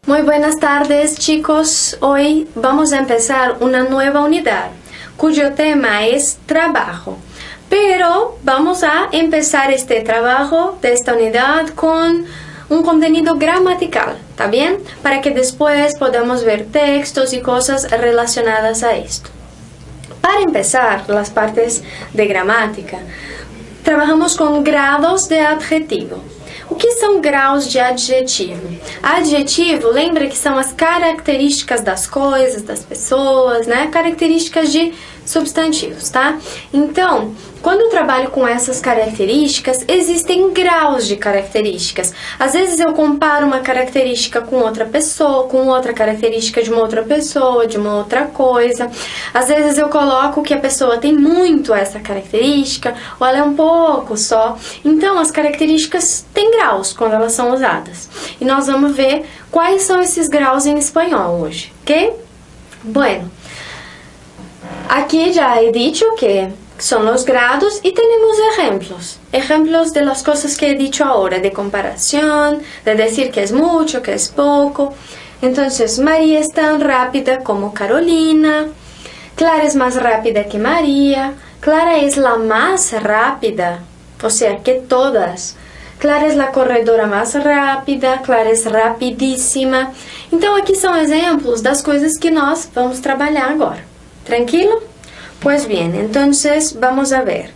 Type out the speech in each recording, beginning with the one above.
Muy buenas tardes, chicos. Hoy vamos a empezar una nueva unidad, cuyo tema es trabajo. Pero vamos a empezar este trabajo de esta unidad con un contenido gramatical, ¿está bien? Para que después podamos ver textos y cosas relacionadas a esto. Para empezar las partes de gramática, trabajamos com graus de adjetivo. O que são graus de adjetivo? Adjetivo, lembra que são as características das coisas, das pessoas, né? Características de substantivos, tá? Então, quando eu trabalho com essas características, existem graus de características. Às vezes eu comparo uma característica com outra pessoa, com outra característica de uma outra pessoa, de uma outra coisa. Às vezes eu coloco que a pessoa tem muito essa característica, ou ela é um pouco só. Então, as características têm graus quando elas são usadas. E nós vamos ver quais são esses graus em espanhol hoje, ok? Bueno, aquí ya he dicho que son los grados y tenemos ejemplos de las cosas que he dicho ahora, de comparación, de decir que es mucho, que es poco. Entonces, María es tan rápida como Carolina, Clara es más rápida que María, Clara es la más rápida, o sea, que todas. Clara es la corredora más rápida, Clara es rapidíssima. Então, aqui são exemplos das coisas que nós vamos trabalhar agora. Tranquilo? Pues bien, entonces vamos a ver.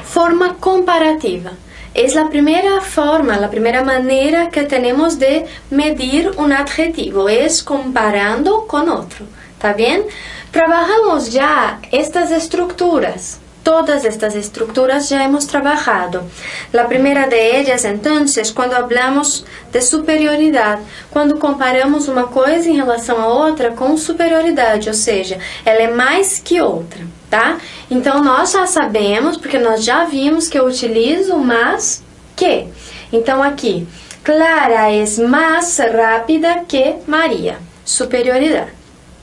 Forma comparativa. Es la primera forma, la primera manera que tenemos de medir un adjetivo. Es comparando con otro. ¿Está bien? Trabajamos ya estas estructuras. Todas estas estructuras ya hemos trabajado. La primera de ellas, entonces, cuando hablamos de superioridade, quando comparamos uma coisa em relação a outra com superioridade, ou seja, ela é mais que outra, tá? Então, nós já sabemos, porque nós já vimos que eu utilizo mais que. Então, aqui, Clara é mais rápida que Maria. Superioridade.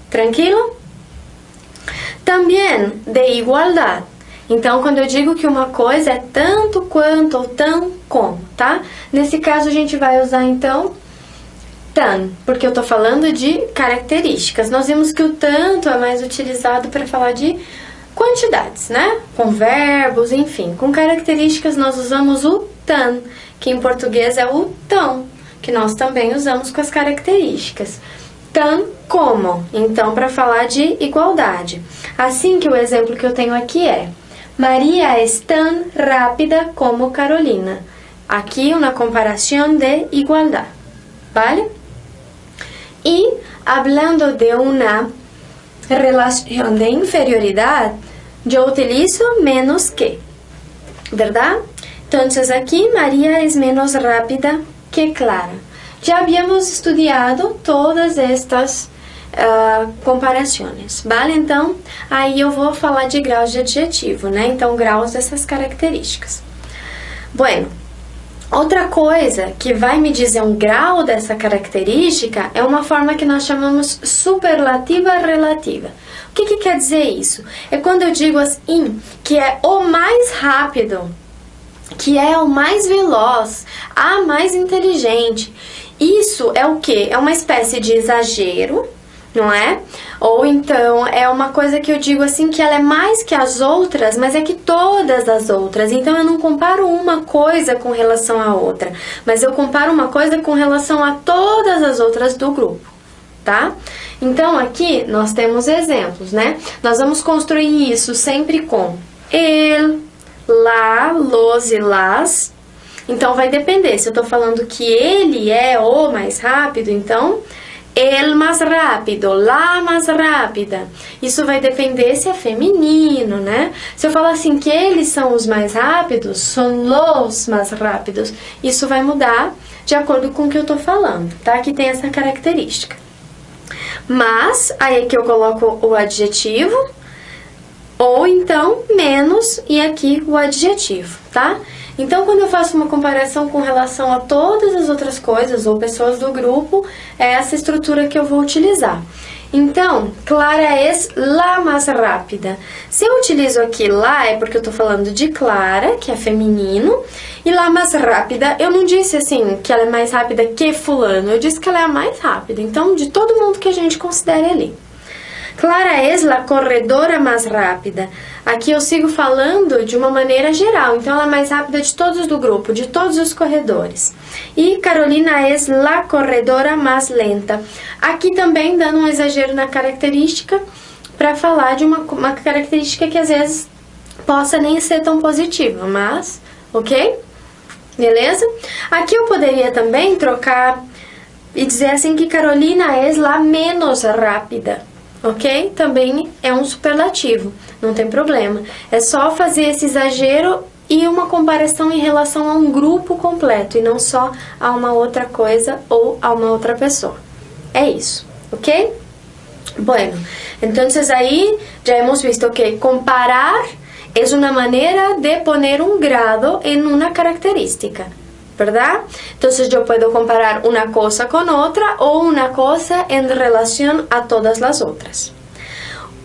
Tranquilo? Também de igualdade. Então, quando eu digo que uma coisa é tanto quanto ou tão como, tá? Nesse caso, a gente vai usar, então, tan, porque eu tô falando de características. Nós vimos que o tanto é mais utilizado para falar de quantidades, né? Com verbos, enfim. Com características, nós usamos o tan, que em português é o tão, que nós também usamos com as características. Tan como, então, para falar de igualdade. Assim que o exemplo que eu tenho aqui é: María es tan rápida como Carolina. Aquí una comparación de igualdad, ¿vale? Y hablando de una relación de inferioridad, yo utilizo menos que, ¿verdad? Entonces aquí María es menos rápida que Clara. Ya habíamos estudiado todas estas comparações, vale? Então, aí eu vou falar de graus de adjetivo, né? Então, graus dessas características. Bueno, outra coisa que vai me dizer um grau dessa característica é uma forma que nós chamamos superlativa relativa. O que quer dizer isso? É quando eu digo assim, que é o mais rápido, que é o mais veloz, a mais inteligente. Isso é o quê? É uma espécie de exagero, não é? Ou então é uma coisa que eu digo assim que ela é mais que as outras, mas é que todas as outras. Então eu não comparo uma coisa com relação à outra, mas eu comparo uma coisa com relação a todas as outras do grupo, tá? Então aqui nós temos exemplos, né? Nós vamos construir isso sempre com el, la, los e las. Então vai depender, se eu tô falando que ele é o mais rápido, então el más rápido, la más rápida. Isso vai depender se é feminino, né? Se eu falar assim que eles são os mais rápidos, são los más rápidos, isso vai mudar de acordo com o que eu tô falando, tá? Que tem essa característica. Mas, aí aqui eu coloco o adjetivo, ou então menos, e aqui o adjetivo, tá? Então, quando eu faço uma comparação com relação a todas as outras coisas ou pessoas do grupo, é essa estrutura que eu vou utilizar. Então, Clara é la mais rápida. Se eu utilizo aqui la, é porque eu tô falando de Clara, que é feminino, e la mais rápida, eu não disse assim que ela é mais rápida que fulano, eu disse que ela é a mais rápida. Então, de todo mundo que a gente considere ali. Clara es la corredora mais rápida. Aqui eu sigo falando de uma maneira geral, então ela é mais rápida de todos do grupo, de todos os corredores. E Carolina es la corredora mais lenta. Aqui também dando um exagero na característica, para falar de uma característica que às vezes possa nem ser tão positiva, mas, ok? Beleza? Aqui eu poderia também trocar e dizer assim que Carolina es la menos rápida. Ok? Também é um superlativo, não tem problema. É só fazer esse exagero e uma comparação em relação a um grupo completo e não só a uma outra coisa ou a uma outra pessoa. É isso, ok? Bueno, entonces ahí ya hemos visto que comparar es una manera de poner un grado en una característica, ¿verdad? Entonces yo puedo comparar una cosa con otra o una cosa en relación a todas las otras.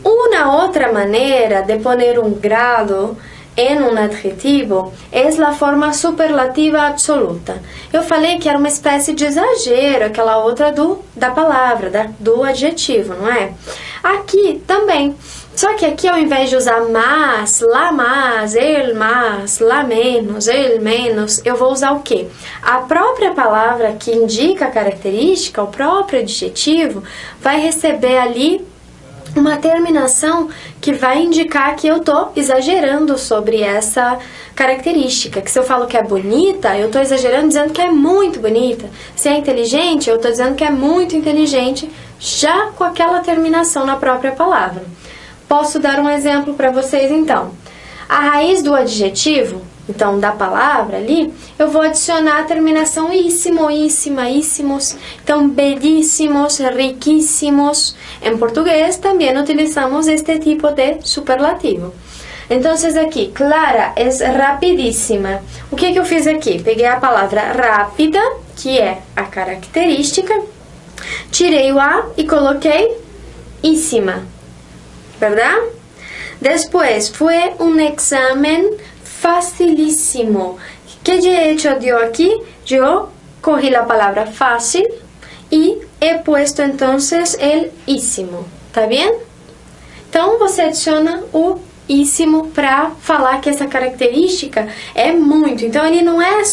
Una otra manera de poner un grado en un adjetivo es la forma superlativa absoluta. Eu falei que era uma espécie de exagero, aquela outra da palavra, do adjetivo, não é? Aqui também. Só que aqui, ao invés de usar mais, lá mais, ele mais, lá menos, ele menos, eu vou usar o quê? A própria palavra que indica a característica, o próprio adjetivo, vai receber ali uma terminação que vai indicar que eu estou exagerando sobre essa característica. Que se eu falo que é bonita, eu estou exagerando dizendo que é muito bonita. Se é inteligente, eu estou dizendo que é muito inteligente, já com aquela terminação na própria palavra. Posso dar um exemplo para vocês, então. A raiz do adjetivo, então, da palavra ali, eu vou adicionar a terminação íssimo, íssima, íssimos. Então, belíssimos, riquíssimos. Em português, também utilizamos este tipo de superlativo. Então, aqui, Clara é rapidíssima. O que eu fiz aqui? Peguei a palavra rápida, que é a característica, tirei o A e coloquei íssima. ¿Verdad? Después fue un examen facilísimo. ¿Qué he hecho yo aquí? Yo cogí la palabra fácil y he puesto entonces el íssimo. ¿Tá bien? Então você adiciona o íssimo para falar que essa característica é muito. Então ela não é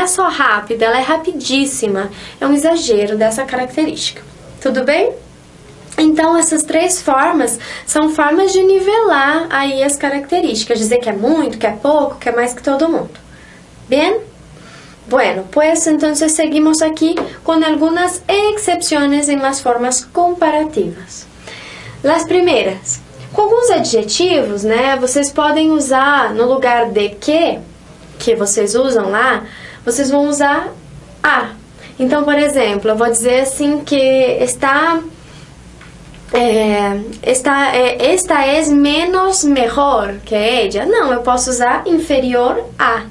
só rápida, ela é rapidíssima. É um exagero dessa característica. Tudo bem? Então, essas três formas são formas de nivelar aí as características, dizer que é muito, que é pouco, que é mais que todo mundo. Bien? Bueno, pues entonces seguimos aquí con algunas excepciones en las formas comparativas. Las primeras, com alguns adjetivos, né, vocês podem usar no lugar de que vocês usam lá, vocês vão usar a. Então, por exemplo, eu vou dizer assim que esta es menos mejor que ella. Não, eu posso usar inferior a,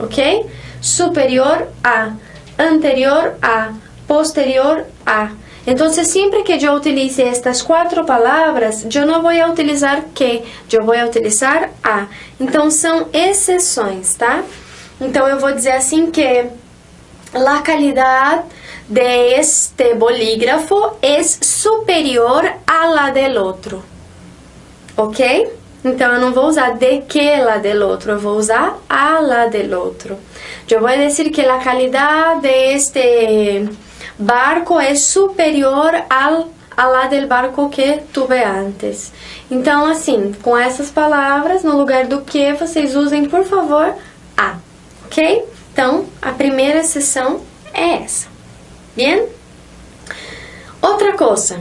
ok? Superior a, anterior a, posterior a. Então, sempre que eu utilize estas quatro palavras, eu não vou utilizar que, eu vou utilizar a. Então, são exceções, tá? Então, eu vou dizer assim que a qualidade de este bolígrafo es superior a la del otro, ok? Então, eu não vou usar de que la del otro, eu vou usar a la del otro. Eu vou dizer que a qualidade de este barco é superior a la del barco que tuve antes. Então, assim, com essas palavras, no lugar do que, vocês usem, por favor, a, ok? Então, a primeira exceção é essa. Bien? Outra coisa,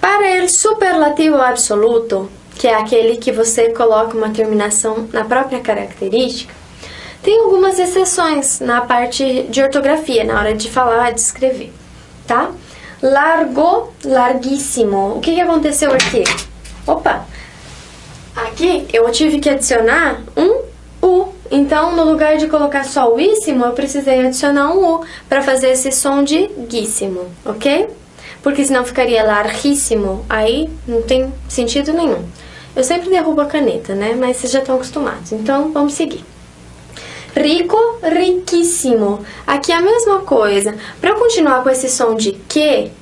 para o superlativo absoluto, que é aquele que você coloca uma terminação na própria característica, tem algumas exceções na parte de ortografia, na hora de falar, de escrever, tá? Largo, larguíssimo. O que aconteceu aqui? Opa! Aqui eu tive que adicionar um U. Então, no lugar de colocar só o íssimo, eu precisei adicionar um U para fazer esse som de guíssimo, ok? porque senão ficaria larguíssimo, aí não tem sentido nenhum. Eu sempre derrubo a caneta, né? Mas vocês já estão acostumados, então vamos seguir. Rico, riquíssimo. Aqui é a mesma coisa. Para eu continuar com esse som de que,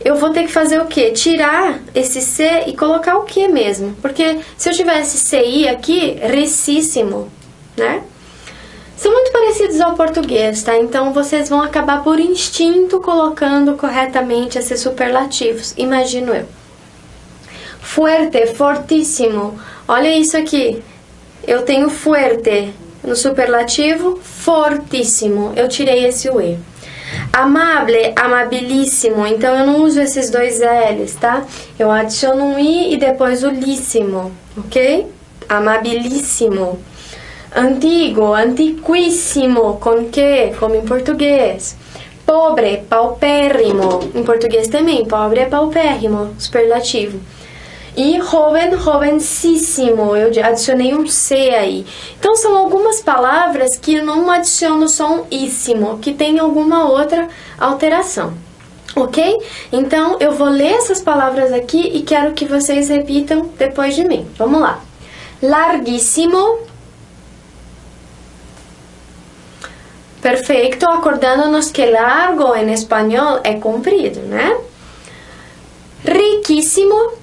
eu vou ter que fazer o quê? Tirar esse C e colocar o que mesmo. Porque se eu tivesse CI aqui, ricíssimo, né? São muito parecidos ao português, tá? Então vocês vão acabar por instinto colocando corretamente esses superlativos, imagino eu. Fuerte, fortíssimo. Olha isso aqui. Eu tenho fuerte no superlativo, fortíssimo. Eu tirei esse E. Amable, amabilíssimo. Então eu não uso esses dois L's, tá? Eu adiciono um I e depois o líssimo, ok? Amabilíssimo. Antigo, antiquíssimo. Com que? Como em português. Pobre, paupérrimo. Em português também. Pobre é paupérrimo. Superlativo. E joven, jovencíssimo, eu adicionei um C aí. Então são algumas palavras que eu não adiciono só um íssimo, que tem alguma outra alteração, ok? Então eu vou ler essas palavras aqui e quero que vocês repitam depois de mim. Vamos lá. Larguíssimo. Perfeito, acordando-nos que largo em espanhol é comprido, né? Riquíssimo.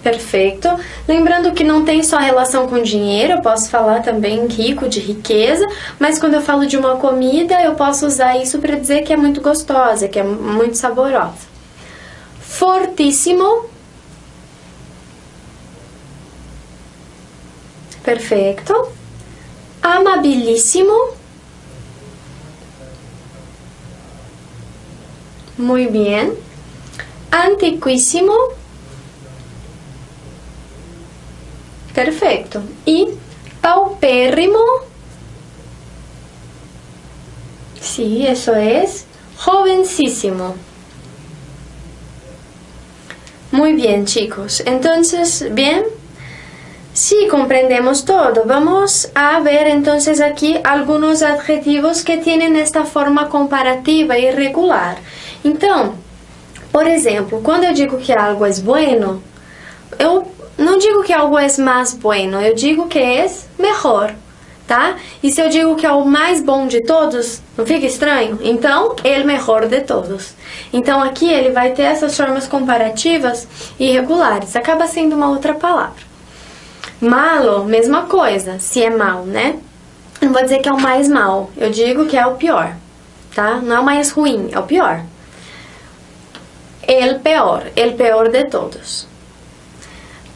Perfeito. Lembrando que não tem só relação com dinheiro, eu posso falar também rico, de riqueza, mas quando eu falo de uma comida, eu posso usar isso para dizer que é muito gostosa, que é muito saborosa. Fortíssimo. Perfeito. Amabilíssimo. Muy bien. Antiquísimo. Perfecto. Y paupérrimo. Sí, eso es. Jovencísimo. Muy bien, chicos. Entonces, bien. Si comprendemos todo, vamos a ver entonces aquí algunos adjetivos que tienen esta forma comparativa e irregular. Então, por exemplo, quando eu digo que algo é bueno, eu não digo que algo é mais bueno, eu digo que é melhor, tá? E se eu digo que é o mais bom de todos, não fica estranho? Então, el mejor de todos. Então, aqui ele vai ter essas formas comparativas irregulares, acaba sendo uma outra palavra. Malo, mesma coisa, se é mal, né? Não vou dizer que é o mais mal, eu digo que é o pior, tá? Não é o mais ruim, é o pior. El peor de todos.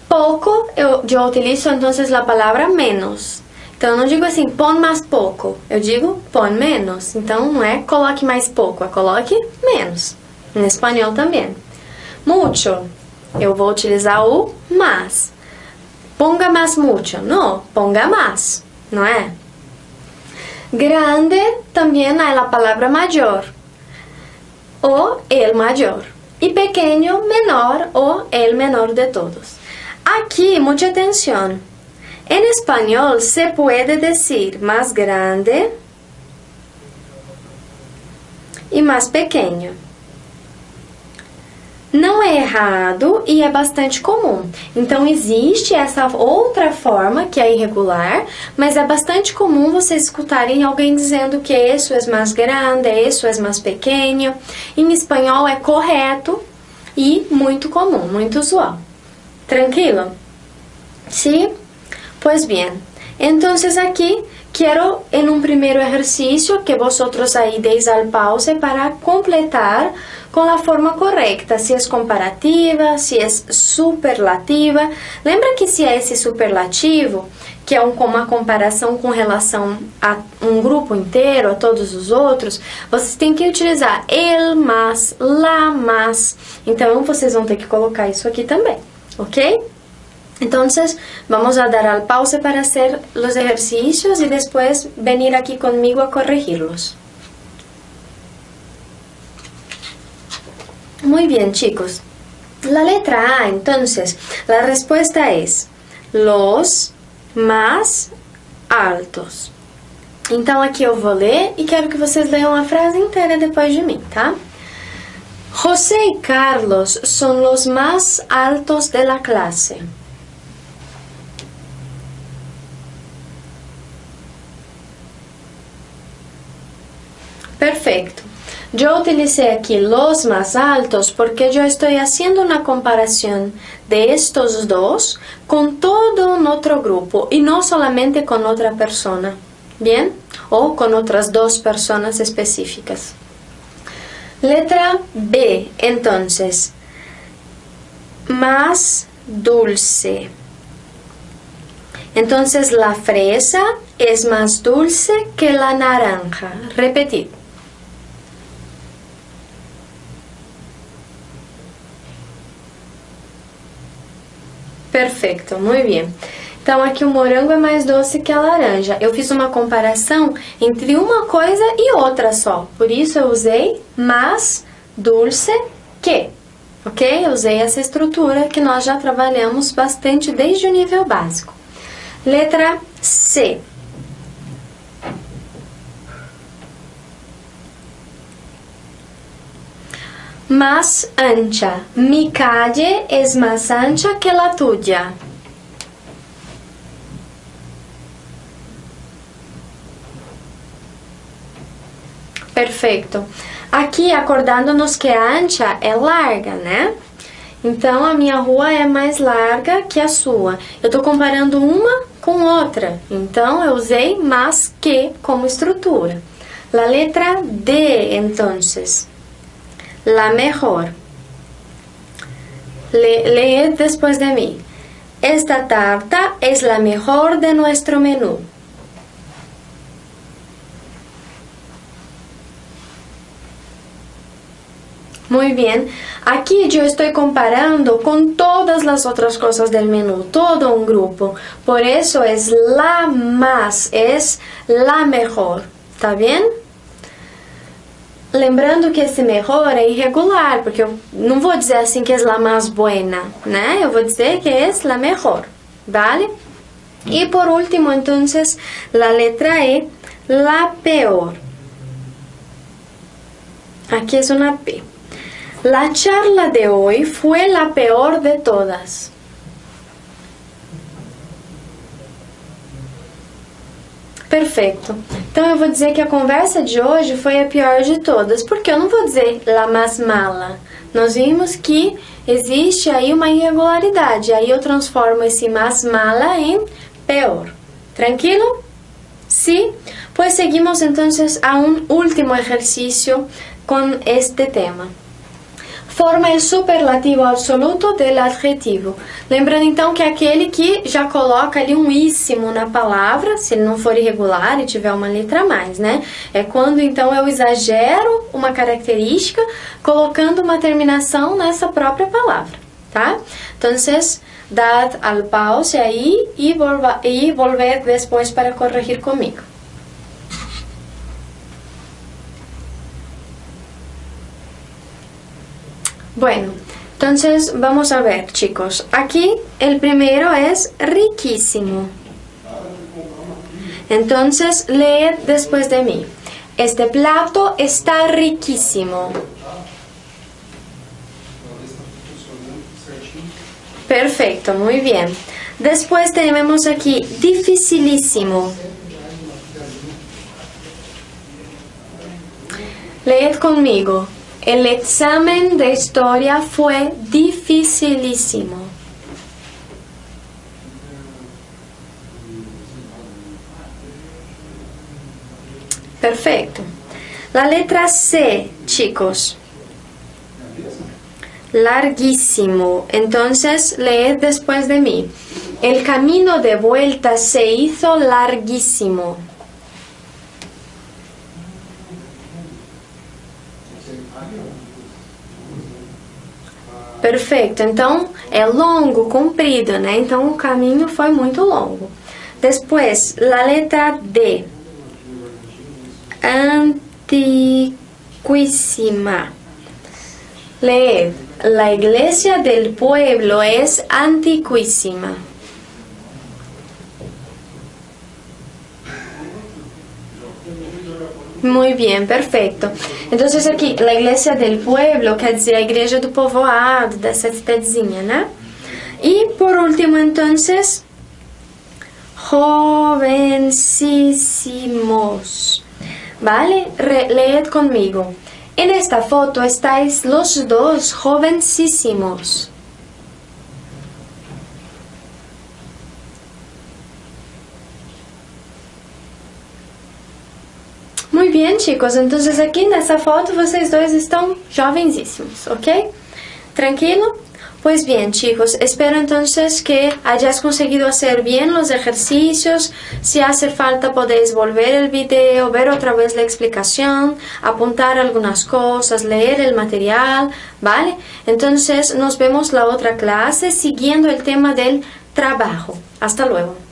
Pouco, eu utilizo entonces la palabra menos. Então, eu não digo assim, pon mais pouco. Eu digo, pon menos. Então, não é coloque mais pouco, é coloque menos. Em espanhol também. Mucho, eu vou utilizar o más. Ponga más mucho. Não, ponga más. Não é? Grande, também é a palavra maior. O el mayor. E pequeno, menor, o el menor de todos. Aquí, mucha atención. En español se puede decir más grande y más pequeño. Não é errado e é bastante comum. Então, existe essa outra forma que é irregular, mas é bastante comum vocês escutarem alguém dizendo que isso é mais grande, isso é mais pequeno. Em espanhol é correto e muito comum, muito usual. ¿Tranquilo? ¿Sí? Pues bien. Entonces aquí quiero en un primer ejercicio que vosotros ahí deis al pause para completar con la forma correcta, si es comparativa, si es superlativa. Lembra que se é esse superlativo, que é uma comparação com relação a um grupo inteiro, a todos os outros, vocês têm que utilizar el más, la más. Então, vocês vão ter que colocar isso aqui também, ok? Entonces, vamos a dar al pause para hacer los ejercicios y después venir aquí conmigo a corregirlos. Muy bien, chicos. La letra A, entonces, la respuesta es los más altos. Então aqui eu vou ler e quero que vocês leiam a frase inteira depois de mim, tá? José y Carlos son los más altos de la clase. Perfecto. Yo utilicé aquí los más altos porque yo estoy haciendo una comparación de estos dos con todo un otro grupo y no solamente con otra persona, ¿bien? O con otras dos personas específicas. Letra B, entonces, más dulce. Entonces la fresa es más dulce que la naranja. Repetid. Perfeito, muito bem. Então, aqui o morango é mais doce que a laranja. Eu fiz uma comparação entre uma coisa e outra só. Por isso, eu usei mais dulce que. Ok? Eu usei essa estrutura que nós já trabalhamos bastante desde o nível básico. Letra C. Más ancha. Mi calle es más ancha que la tuya. Perfeito. Aqui, acordando-nos que a ancha é larga, né? Então, a minha rua é mais larga que a sua. Eu estou comparando uma com outra. Então, eu usei más que como estrutura. La letra D, entonces. La mejor. Leed después de mí. Esta tarta es la mejor de nuestro menú. Muy bien. Aquí yo estoy comparando con todas las otras cosas del menú, todo un grupo. Por eso es la más, es la mejor. ¿Está bien? Lembrando que esse mejor é irregular, porque eu não vou dizer assim que é la más buena, né? Eu vou dizer que é la mejor, ¿vale? Y por último, entonces, la letra E, la peor. Aquí es una P. La charla de hoy fue la peor de todas. Perfeito. Então eu vou dizer que a conversa de hoje foi a pior de todas, porque eu não vou dizer la más mala. Nós vimos que existe aí uma irregularidade, aí eu transformo esse más mala em peor. Tranquilo? Sí? Pues seguimos entonces a un último ejercicio con este tema. Forma el superlativo absoluto del adjetivo. Lembrando então que é aquele que já coloca ali um íssimo na palavra, se ele não for irregular e tiver uma letra a mais, né? É quando então eu exagero uma característica colocando uma terminação nessa própria palavra, tá? Entonces, dad al pause aí e volver depois para corrigir comigo. Bueno, entonces vamos a ver, chicos. Aquí el primero es riquísimo. Entonces, leed después de mí. Este plato está riquísimo. Perfecto, muy bien. Después tenemos aquí dificilísimo. Leed conmigo. El examen de historia fue dificilísimo. Perfecto. La letra C, chicos. Larguísimo. Entonces, leed después de mí. El camino de vuelta se hizo larguísimo. Perfeito, então é longo, comprido, né? Então o caminho foi muito longo. Depois, la letra D. Antiquísima. Leed. La iglesia del pueblo es antiquísima. Muy bien, perfecto. Entonces aqui, a igreja del pueblo quer dizer a igreja do povoado, dessa cidadezinha, né? E por último, entonces, jovencísimos. ¿Vale? Leed conmigo. En esta foto estáis los dos jovencísimos. Muy bien, chicos. Entonces aquí nessa foto vocês dois estão jovensísimos, ¿ok? ¿Tranquilo? Pues bien, chicos, espero entonces que hayas conseguido hacer bien los ejercicios. Si hace falta podéis volver el video, ver otra vez la explicación, apuntar algunas cosas, leer el material, ¿vale? Entonces nos vemos la otra clase siguiendo el tema del trabajo. Hasta luego.